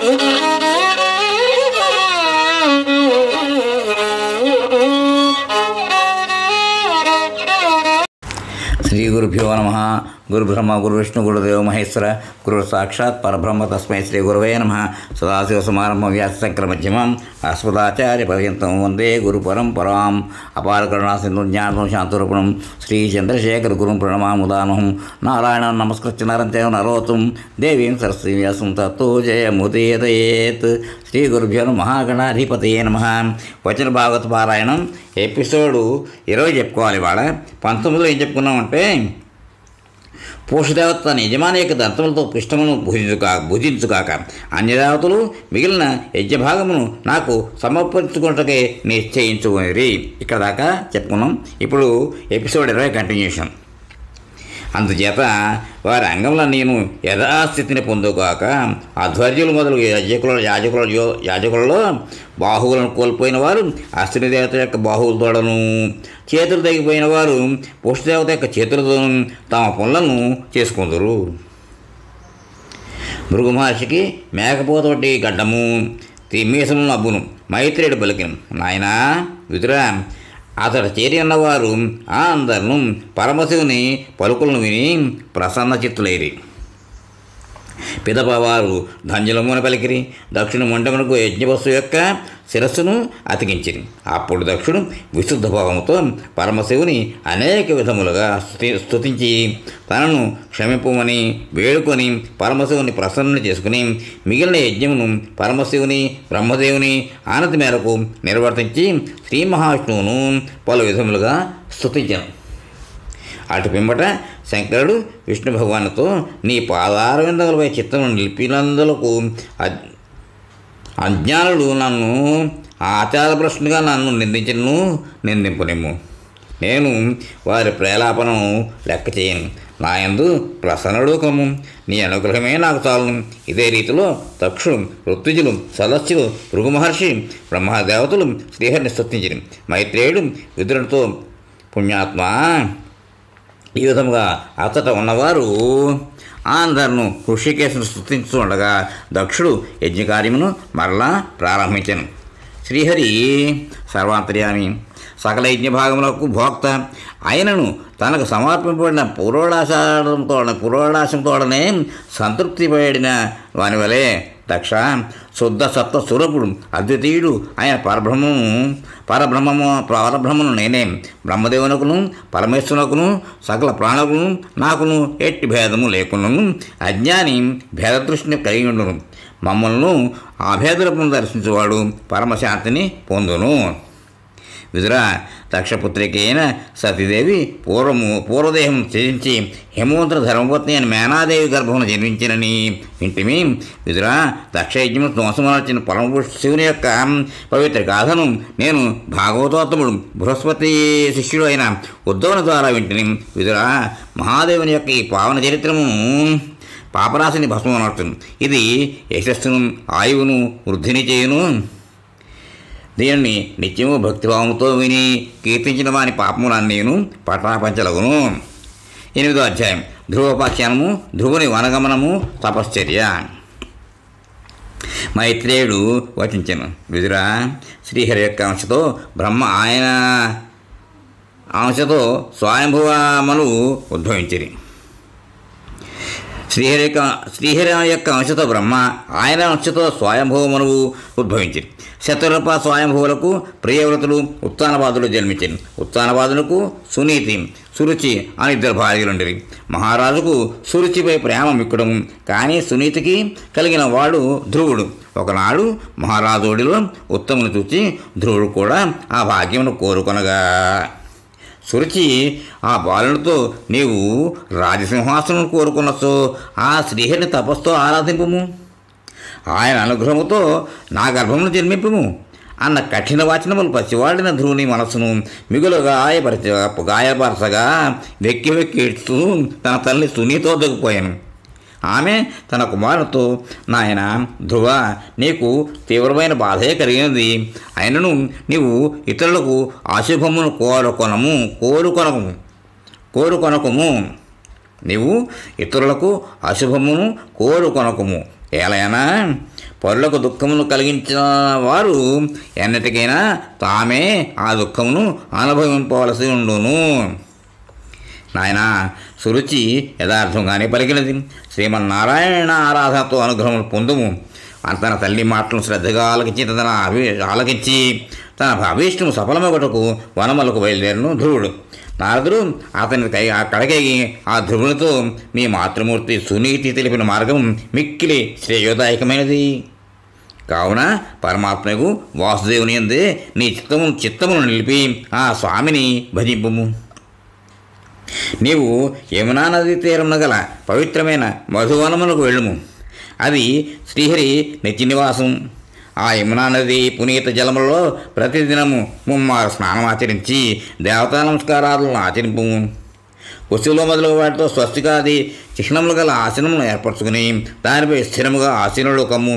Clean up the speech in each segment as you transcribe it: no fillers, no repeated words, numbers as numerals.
శ్రీ గురుభ్యో నమః. గురు బ్రహ్మ గురు విష్ణు గురుదేవ మహేశ్వర గురు సాక్షాత్ పరబ్రహ్మ తస్మై శ్రీ గురవే నమః. సదాశివ సమారంభం వ్యాసశంకర మధ్యమం అస్మదాచార్య పర్యంతం వందే గురు పరంపరాం. అపార కరుణా సింధు జ్ఞానం శాంతరూపణం శ్రీ చంద్రశేఖర గురుం ప్రణమాముదానహం. నారాయణం నమస్కృత్య నరం చైవ నరోత్తం దేవీం సరస్వతీం వ్యాసం తత్తో జయముదీరయేత్. శ్రీ గురుభ్యో మహాగణాధిపతయే నమః. వచన భాగవత పారాయణం ఎపిసోడు 20 చెప్పుకోవాలి. ఇవాళ 19లో ఏం చెప్పుకున్నామంటే, పోషదేవత తన యజమాని యొక్క దంతములతో పిష్టమును భుజించుకాక అన్యదేవతలు మిగిలిన యజ్ఞభాగమును నాకు సమర్పించుకుంటకే నిశ్చయించుకుని. ఇక్కడ దాకా చెప్పుకున్నాం. ఇప్పుడు ఎపిసోడ్ 20 కంటిన్యూషన్. అందుచేత వారి అంగంలో నేను యథాస్థితిని పొందుగాక. అధ్వర్యులు మొదలు యాజకులలో బాహువులను కోల్పోయిన వారు అశ్విని దేవత యొక్క బాహువులతోడను, చేతులు తగ్గిపోయిన వారు పుష్పదేవత యొక్క చేతులతోనూ తమ పనులను చేసుకుందరు. భృగు మహర్షికి మేకపోతోటి గడ్డము మీసములను అబ్బును. మైత్రేయుడు పలికిను, నాయనా విదురా, అతడు చేరి ఉన్నవారు అందరూ పరమశివుని పలుకులను విని ప్రసన్న చిత్తులైరి. పిదపవారు ధన్యులమున పలికిరి. దక్షుని మొండమునకు యజ్ఞవస్తు యొక్క శిరస్సును అతికించిరి. అప్పుడు దక్షుడు విశుద్ధ భావముతో పరమశివుని అనేక విధములుగా స్తుతించి తనను క్షమింపమని వేడుకొని పరమశివుని ప్రసన్న చేసుకుని మిగిలిన యజ్ఞమును పరమశివుని బ్రహ్మదేవుని ఆనతి మేరకు నిర్వర్తించి శ్రీ మహావిష్ణువును పలు విధములుగా స్తుతించను. అటు పిమ్మట శంకరుడు విష్ణు భగవానుతో, నీ పాదారవిందములపై చిత్తమును నిలిపినందులకు అజ్ఞానులు నన్ను ఆచారభ్రష్టుగా నన్ను నిందింపునేమో. నేను వారి ప్రేలాపనను లెక్క చేయను. నాయందు ప్రసన్నుడు కమ్ము. నీ అనుగ్రహమే నాకు చాలును. ఇదే రీతిలో దక్షుడు, ఋత్విజులు, సదస్యులు, భృగు మహర్షి, బ్రహ్మదేవతలు శ్రీహరిని స్తుతించిరి. మైత్రేయుడు విదురునితో, పుణ్యాత్మ, ఈ విధముగా అతట ఉన్నవారు అందరినూ ఋషికేశును స్తుతించు ఉండగా దక్షుడు యజ్ఞకార్యమును మరలా ప్రారంభించను. శ్రీహరి సర్వాంతర్యామి, సకల యజ్ఞభాగములకు భోక్త అయినను తనకు సమర్పింపబడిన పూర్వోడాశంతోడనే సంతృప్తి పడిన వాని వలె దక్ష శుద్ధ సత్వ స్వరూపుడు అద్వితీయుడు ఆయన పరబ్రహ్మమును నేనే. బ్రహ్మదేవునకును పరమేశ్వరునకును సకల ప్రాణులను నాకును ఎట్టి భేదము లేకున్నాను. అజ్ఞాని భేదదృష్టిని కలిగి ఉండును. మమ్మల్ని ఆ భేదరూపం దర్శించేవాడు పరమశాంతిని పొందును. విదురా, దక్షపుత్రిక అయిన సతీదేవి పూర్వదేహం త్యజించి హేమవంతుల ధర్మపత్ని అని మేనాదేవి గర్భమును జన్మించినని వింటిమి. విదురా, దక్షయజ్ఞము ధ్వంసమర్చిన పరమశివుని యొక్క పవిత్ర గాథను నేను భాగవతోత్తముడు బృహస్పతి శిష్యుడు అయిన ఉద్ధవుని ద్వారా వింటిని. విదురా, మహాదేవుని యొక్క ఈ పావన చరిత్రము పాపరాశిని భస్మనర్చును. ఇది యశస్సును ఆయువును వృద్ధిని చేయును. దీనిని నిత్యము భక్తిభావంతో విని కీర్తించిన వాని పాపములన్నీను పటాపంచలగును. 8వ అధ్యాయం ధ్రువోపాఖ్యానము, ధ్రువుని వనగమనము, తపశ్చర్య. మైత్రేయుడు వచించెను, విదురా, శ్రీహరి యొక్క అంశతో బ్రహ్మ ఆయన అంశతో స్వయంభువమను ఉద్భవించిరి. శ్రీహరి యొక్క అంశతో బ్రహ్మ ఆయన అంశతో స్వయంభూమనువు ఉద్భవించింది. శతరూప స్వయంభువులకు ప్రియవ్రతులు ఉత్తానపాదులు జన్మించింది. ఉత్తానపాదులకు సునీతి, సురుచి అని 2 భార్యలుండిరి. మహారాజుకు సురుచిపై ప్రేమ మిక్కడం, కానీ సునీతికి కలిగిన వాడు ధ్రువుడు. ఒకనాడు మహారాజుడిలో ఉత్తముని చూచి ధ్రువుడు కూడా ఆ భాగ్యమును కోరుకొనగా, సురుచి ఆ బాలునితో, నీవు రాజసింహాసనం కోరుకున్నచో ఆ శ్రీహరిని తపస్సుతో ఆరాధింపుము, ఆయన అనుగ్రహముతో నా గర్భమును జన్మింపుము అన్న కఠిన వచనములు పసివాడిన ధ్రువుని మనసును మిగులు గాయపరచగా వెక్కి ఏడుస్తూ తన తల్లి సునీతో దిగిపోయాను. ఆమె తన కుమారుతో, నాయన ధ్రువ, నీకు తీవ్రమైన బాధే కలిగినది. అయినను నీవు ఇతరులకు అశుభమును కోరుకొనకుము. నీవు ఇతరులకు అశుభమును కోరుకొనకుము. ఏలైనా పరులకు దుఃఖమును కలిగించిన వారు ఎన్నటికైనా తామే ఆ దుఃఖమును అనుభవింపవలసి ఉండును. నాయన, సురుచి యథార్థంగానే పలికినది. శ్రీమన్నారాయణ ఆరాధనతో అనుగ్రహములు పొందుము. తన తల్లి మాటలను శ్రద్ధగా ఆలకించి తన అభీష్టము సఫలమగుటకు వనములకు బయలుదేరను ధ్రువుడు. నారదుడు అతని కడకేగి ఆ ధ్రువునితో, మీ మాతృమూర్తి సునీతి తెలిపిన మార్గం మిక్కిలి శ్రేయోదాయకమైనది. కావున పరమాత్మకు వాసుదేవుని యందే నీ చిత్తమును నిలిపి ఆ స్వామిని భజింపుము. నీవు యమునా నదీ తీరమున గల పవిత్రమైన మధువనములకు వెళ్ళుము. అది శ్రీహరి నిత్య నివాసం. ఆ యమునా నది పునీత జలములలో ప్రతిదినము ముమ్మారు స్నానం ఆచరించి దేవతా నమస్కారాలను ఆచరింపు. కుశులో మొదలగు వాటితో స్వస్తికాది చిహ్నములు గల ఆసనములను ఏర్పరచుకుని దానిపై స్థిరముగా ఆసీనులు కమ్ము.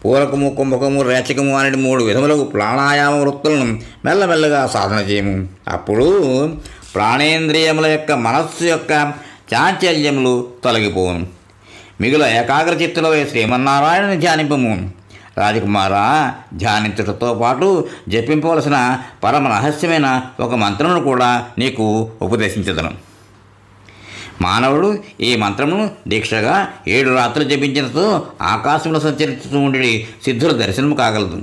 పూరకము, కుంభకము, రేచకము అనే 3 విధములకు ప్రాణాయామ వృత్తులను మెల్లమెల్లగా సాధన చేయము. అప్పుడు ప్రాణేంద్రియముల యొక్క మనస్సు యొక్క చాంచల్యములు తొలగిపోవును. మిగుల ఏకాగ్ర చిత్తులపై శ్రీమన్నారాయణని ధ్యానింపము. రాజకుమారా, ధ్యానించుటతో పాటు జపింపవలసిన పరమ రహస్యమైన ఒక మంత్రమును కూడా నీకు ఉపదేశించదను. మానవుడు ఈ మంత్రమును దీక్షగా 7 రాత్రులు జపించినతో ఆకాశంలో సంచరిస్తూ ఉండి సిద్ధుల దర్శనము కాగలదు.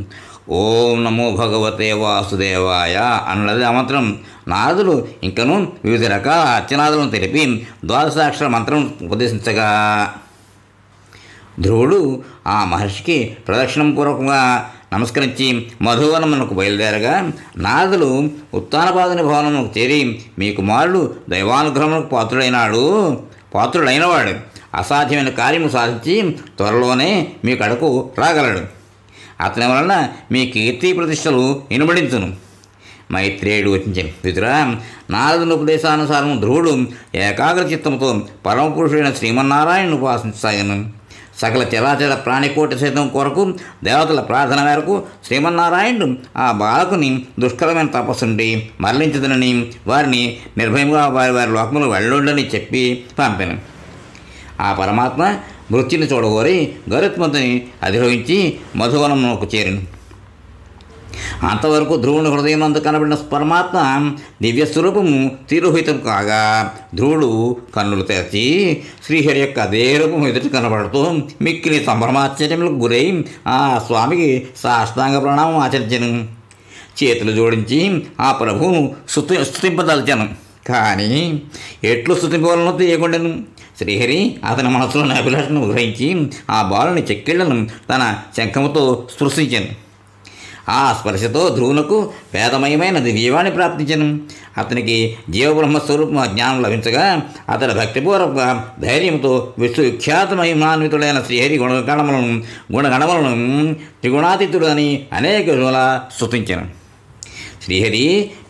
ఓం నమో భగవతే వాసుదేవాయ అన్నది ఆ మంత్రం. నారదుడు ఇంకను వివిధ రకాల అర్చనాదులను తెలిపి 12 అక్షర మంత్రం ఉపదేశించగా ధ్రువుడు ఆ మహర్షికి ప్రదక్షిణం పూర్వకంగా నమస్కరించి మధువనమునకు బయలుదేరగా నారదుడు ఉత్తానపాదుని భవనమునకు చేరి, మీ కుమారుడు దైవానుగ్రహమునకు పాత్రుడైనవాడు. అసాధ్యమైన కార్యము సాధించి త్వరలోనే మీ కడకు రాగలడు. అతని వలన మీ కీర్తి ప్రతిష్టలు ఇనుబడించును. మైత్రేయుడు వచించాను. విదురా, నారదుని ఉపదేశానుసారం ధ్రువుడు ఏకాగ్ర చిత్తముతో పరమపురుషుడైన శ్రీమన్నారాయణను ఉపాసించసాగాను. సకల చరాచర ప్రాణికోటి సైతం కొరకు దేవతల ప్రార్థన మేరకు శ్రీమన్నారాయణుడు ఆ బాలకుని దుష్కరమైన తపస్సు నుండి మరలించదనని, వారిని నిర్భయంగా వారి లోకములు వెళ్ళొండని చెప్పి పంపాను. ఆ పరమాత్మ మృత్యుని చూడగోరి గరుత్మంతుని అధిరోహించి మధువనమునకు చేరిను. అంతవరకు ధ్రువుని హృదయమందు కనబడిన పరమాత్మ దివ్యస్వరూపము తిరోహితం కాగా ధ్రువుడు కన్నులు తెరచి శ్రీహరి యొక్క అదే రూపం ఎదుటి కనబడుతూ మిక్కిలి సంభ్రమాశ్చర్యములకు గురై ఆ స్వామికి సాష్టాంగ ప్రణామం ఆచరించను. చేతులు జోడించి ఆ ప్రభువును స్తుతింపదలిచాను. కానీ ఎట్లు స్తుతింపవలనో తెలియకుండాను. శ్రీహరి అతని మనసులోని అభిలాషను గ్రహించి ఆ బాలుని చెక్కిళ్లను తన శంఖముతో స్పృశించాను. ఆ స్పర్శతో ధ్రువునకు వేదమయమైన దివ్యవాణి ప్రాప్తించను. అతనికి జీవబ్రహ్మస్వరూప జ్ఞానం లభించగా అతని భక్తిపూర్వక ధైర్యంతో విశ్వవిఖ్యాత మహిమాన్వితుడైన శ్రీహరి గుణగణములను త్రిగుణాతీతుడు అని అనేక విధముల స్తుతించను. శ్రీహరి,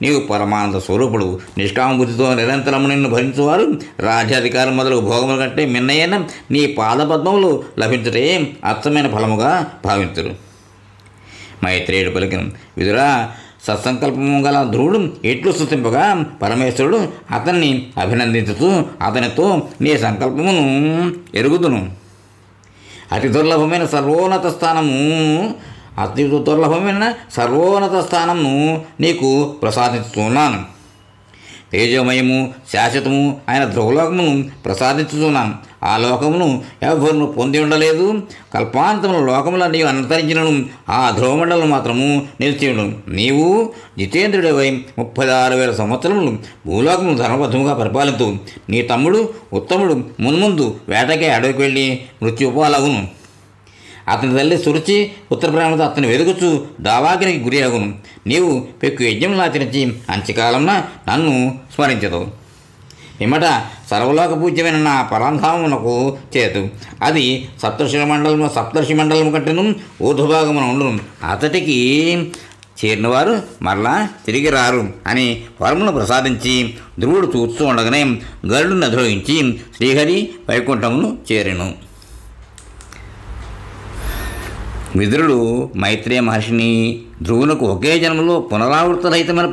నీవు పరమానంద స్వరూపుడు. నిష్కామ బుద్ధితో నిరంతరము నిన్ను భరించువారు రాజ్యాధికారం మొదలు భోగముల కంటే మిన్నయైన నీ పాదపద్మములు లభించుటే అర్థమైన ఫలముగా భావింతురు. మైత్రేయుడు పలికిన, విదురా, సత్సంకల్పము గల ధ్రువుడు ఎట్లు స్తుతింపగా పరమేశ్వరుడు అతన్ని అభినందించుతూ అతనితో, నీ సంకల్పమును ఎరుగుదును. అతి దుర్లభమైన సర్వోన్నత స్థానమును నీకు ప్రసాదిస్తున్నాను. తేజోమయము శాశ్వతము అయిన ధ్రువలోకమును ప్రసాదించుతున్నాను. ఆ లోకమును ఎవరు పొంది ఉండలేదు. కల్పాంతముల లోకములన్నీ అంతరించినను ఆ ధ్రువమండలం మాత్రము నిలిచి ఉండను. నీవు జితేంద్రుడివై 36,000 సంవత్సరములు భూలోకమును ధర్మబద్ధముగా పరిపాలించు. నీ తమ్ముడు ఉత్తముడు మున్ముందు వేటకే అడవికి వెళ్ళి మృత్యుపాలగును. అతని తల్లి సురుచి ఉత్తరప్రేమతో అతని వెదుగుచు దావాగ్నికి గురి అగును. నీవు పెక్కు యజ్ఞములు ఆచరించి అంత్యకాలంన నన్ను స్మరించదు. పిమ్మట సర్వలోక పూజ్యమైన నా పరంధామమునకు చేతు. అది సప్తర్షి మండలము కంటేను ఊర్ధ్వభాగమున ఉండును. అతటికి చేరినవారు మరలా తిరిగి రారు అని వరమును ప్రసాదించి ధ్రువుడు చూస్తూ ఉండగానే గరుడును అధిరోహించి శ్రీహరి వైకుంఠమును చేరెను. విదురుడు మైత్రేయ మహర్షిని, ధ్రువునకు ఒకే జన్మలో పునరావృతరహితమైన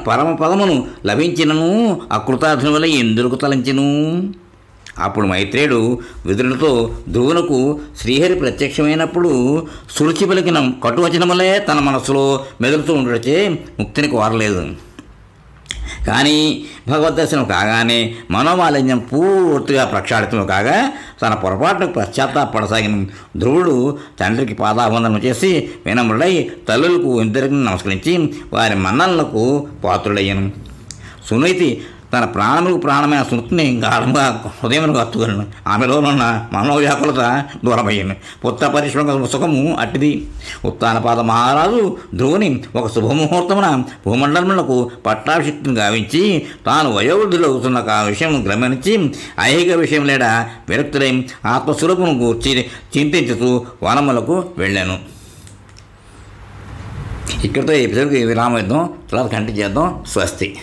పరమ పదమును లభించినను అకృతార్థుని వల్ల ఎందుకు తలంచెను అప్పుడు మైత్రేయుడు విదురునితో, ధ్రువునకు శ్రీహరి ప్రత్యక్షమైనప్పుడు సురుచి పలికిన కటువచనములే తన మనస్సులో మెదులుతూ ఉండటచే ముక్తిని కోరలేదు. కానీ భగవద్దర్శనం కాగానే మనోమాలిన్యం పూర్తిగా ప్రక్షాళితం కాగా తన పొరపాటుకు పశ్చాత్తాపడసాగిన ధ్రువుడు తండ్రికి పాదాబంధనం చేసి వినమ్రుడై తల్లులకు ఇద్దరికి నమస్కరించి వారి మన్ననలకు పాత్రుడయ్యను. సునీతి తన ప్రాణములకు ప్రాణమైన సునీతిని గాఢంగా హృదయమును హత్తుగలను. ఆమెలోనున్న మనోవ్యాకులత దూరమయ్యను. పుత్ర పరిశ్రమ సుఖము అట్టిది. ఉత్తానపాద మహారాజు ధ్రువుని ఒక శుభముహూర్తమున భూమండలములకు పట్టాభిషిక్తిని గావించి తాను వయోవృద్ధులు అవుతున్న ఆ విషయం గమనించి ఐహిక విషయం లేడ విరక్తులై ఆత్మస్వరూపమును గూర్చి చింతించుతూ వనములకు వెళ్ళాను. ఇక్కడితో ఈ ఎపిసోడ్కి విరామం ఇద్దాం. తర్వాత కంటిన్యూ చేద్దాం. స్వస్తి.